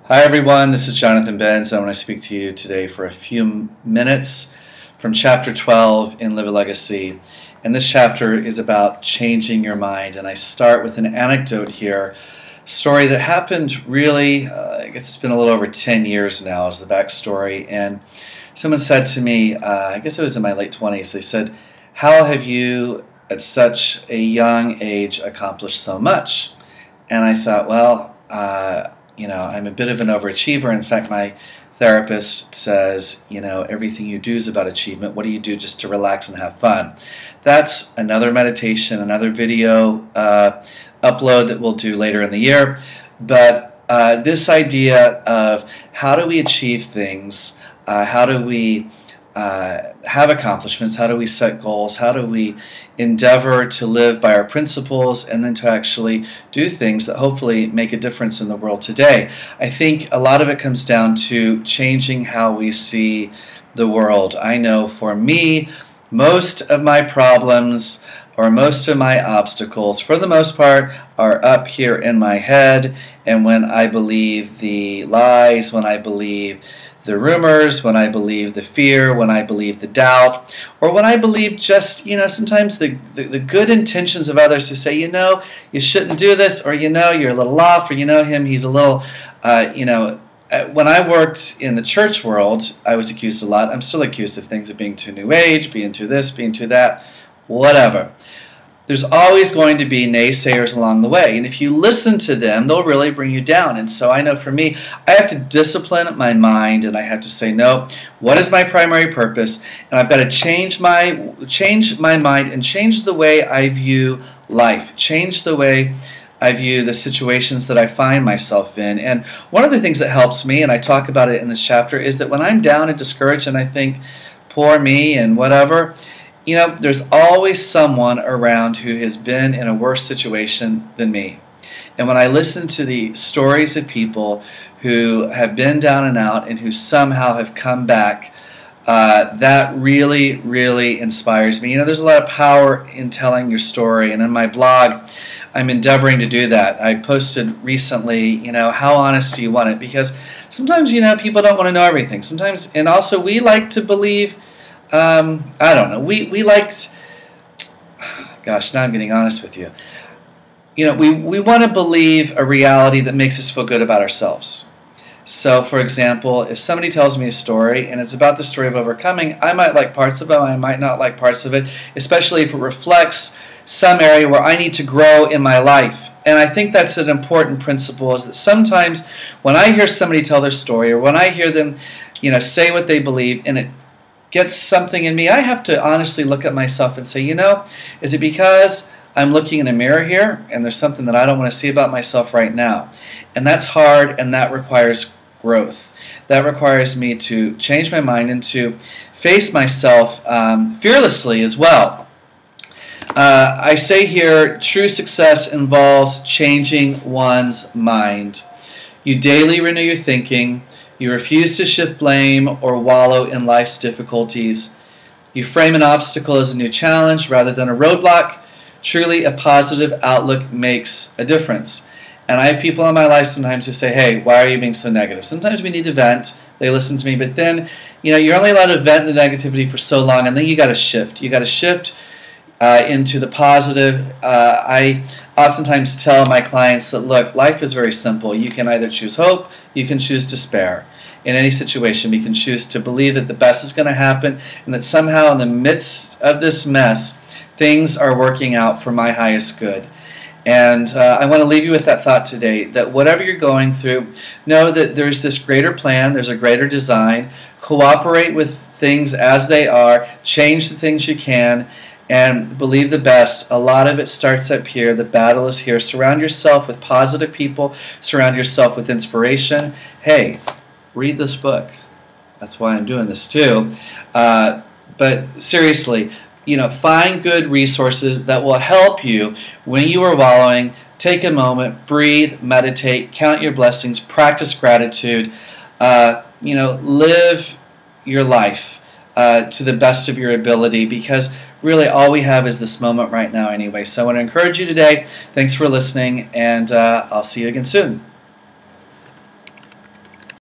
Hi everyone, this is Jonathan Benz. I want to speak to you today for a few minutes from chapter 12 in Live a Legacy. And this chapter is about changing your mind. And I start with an anecdote here, a story that happened really, I guess it's been a little over 10 years now as the backstory. And someone said to me, I guess it was in my late 20s, they said, "How have you at such a young age accomplished so much?" And I thought, well, I'm a bit of an overachiever. In fact, my therapist says, everything you do is about achievement. What do you do just to relax and have fun? That's another meditation, another video upload that we'll do later in the year. But this idea of how do we achieve things, how do we have accomplishments, how do we set goals, how do we endeavor to live by our principles and then to actually do things that hopefully make a difference in the world today. I think a lot of it comes down to changing how we see the world. I know for me, most of my problems or most of my obstacles, for the most part, are up here in my head, and when I believe the lies, when I believe the rumors, when I believe the fear, when I believe the doubt, or when I believe just, sometimes the good intentions of others who say, you shouldn't do this, or you're a little off, or him, he's a little, when I worked in the church world, I was accused a lot. I'm still accused of things, of being too new age, being too this, being too that, whatever. There's always going to be naysayers along the way, and if you listen to them, they'll really bring you down. And so I know for me, I have to discipline my mind, and I have to say, no, what is my primary purpose? And I've got to change my mind and change the way I view life, change the way I view the situations that I find myself in. And one of the things that helps me, and I talk about it in this chapter, is that when I'm down and discouraged and I think, poor me and whatever, there's always someone around who has been in a worse situation than me. And when I listen to the stories of people who have been down and out and who somehow have come back, that really, really inspires me. There's a lot of power in telling your story, and in my blog, I'm endeavoring to do that. I posted recently, how honest do you want it? Because sometimes, people don't want to know everything. Sometimes, and also we like to believe, I don't know, we liked, gosh, now I'm getting honest with you. We want to believe a reality that makes us feel good about ourselves. So, for example, if somebody tells me a story and it's about the story of overcoming, I might like parts of it, I might not like parts of it, especially if it reflects some area where I need to grow in my life. And I think that's an important principle, is that sometimes when I hear somebody tell their story, or when I hear them, say what they believe, and it gets something in me, I have to honestly look at myself and say, is it because I'm looking in a mirror here and there's something that I don't want to see about myself right now? And that's hard, and that requires growth. That requires me to change my mind and to face myself fearlessly as well. I say here, true success involves changing one's mind. You daily renew your thinking. You refuse to shift blame or wallow in life's difficulties. You frame an obstacle as a new challenge rather than a roadblock. Truly, a positive outlook makes a difference. And I have people in my life sometimes who say, hey, why are you being so negative? Sometimes we need to vent. They listen to me. But then, you're only allowed to vent the negativity for so long, and then you got to shift. You got to shift into the positive. I oftentimes tell my clients that, look, life is very simple. You can either choose hope, you can choose despair. In any situation, we can choose to believe that the best is going to happen, and that somehow in the midst of this mess, things are working out for my highest good. And I want to leave you with that thought today, that whatever you're going through, know that there's this greater plan, there's a greater design. Cooperate with things as they are, change the things you can, and believe the best. A lot of it starts up here. The battle is here. Surround yourself with positive people. Surround yourself with inspiration. Hey, read this book. That's why I'm doing this too. But seriously, find good resources that will help you when you are wallowing. Take a moment, breathe, meditate, count your blessings, practice gratitude. Live your life to the best of your ability, because really all we have is this moment right now anyway. So I want to encourage you today. Thanks for listening, and I'll see you again soon.